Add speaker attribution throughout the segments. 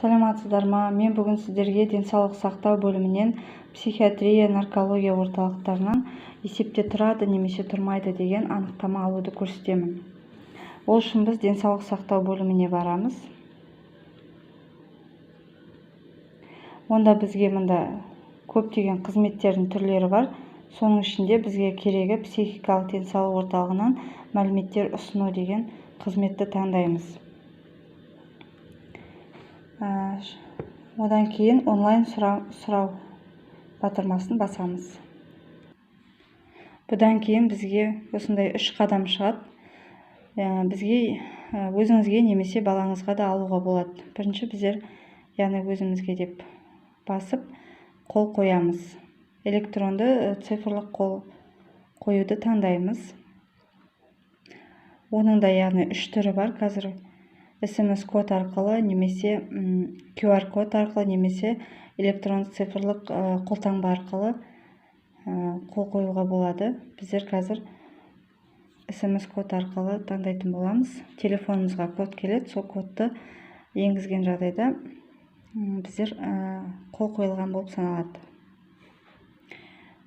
Speaker 1: Саламатсыздар ма? Мен бүгін сіздерге денсаулық сақтау бөлімінен психиатрия, наркология орталықтарынан есепте тұрады немесе тұрмайды деген анықтама алуды көрсетемін. Ол үшін біз денсаулық сақтау бөліміне барамыз. Онда бізге көптеген қызметтердің түрлері бар. Соның ішінде бізге керегі психикалық денсаулық орталығынан мәліметтер ұсыну деген қызметті таңдаймыз. Одан кейін онлайн сұрау батырмасын басамыз. Бұдан кейін бізге осындай 3 қадам шығады. Бізге өзіңізге немесе балаңызға да алуға болады. Бірінші біздер өзімізге деп басып қол қоямыз. Электронды цифрлық қол қоюды таңдаймыз. Оның да 3 түрі бар. Қазір SMS код арқылы немесе QR код арқылы немесе электронды цифрлық қолтаңба арқылы қол қоюға болады. Біздер қазір SMS код арқылы таңдайтын боламыз. Телефонымызға код келеді. Сол кодты енгізген жағдайда біздер қол қойылған болып саналады.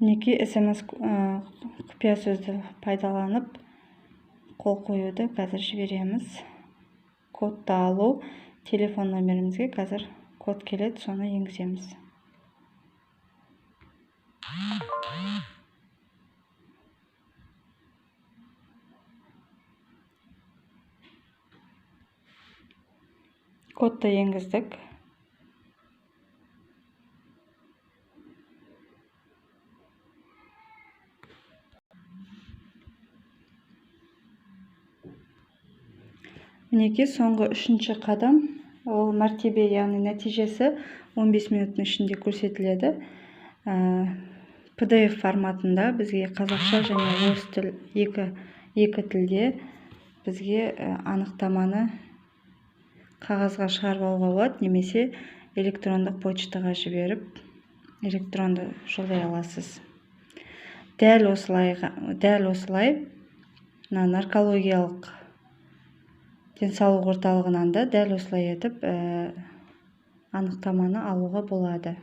Speaker 1: Мінекей SMS құпия сөзді пайдаланып қол қоюды қазір жібереміз. Кодты алу, телефон номерімізге қазір код келеді, соны енгіземіз. Кодты енгіздік. Мінекей соңғы 3-ші қадам, ол мәртебе, нәтижесі 15 минуттың ішінде көрсетіледі. PDF форматында бізге қазақша және орыс тіл екі тілде бізге анықтаманы қағазға шығарып алуға болады, немесе электрондық почтаға жіберіп электронды жолдай аласыз. Дәл осылай наркологиялық денсаулық орталығынан да дәл осылай етіп анықтаманы алуға болады.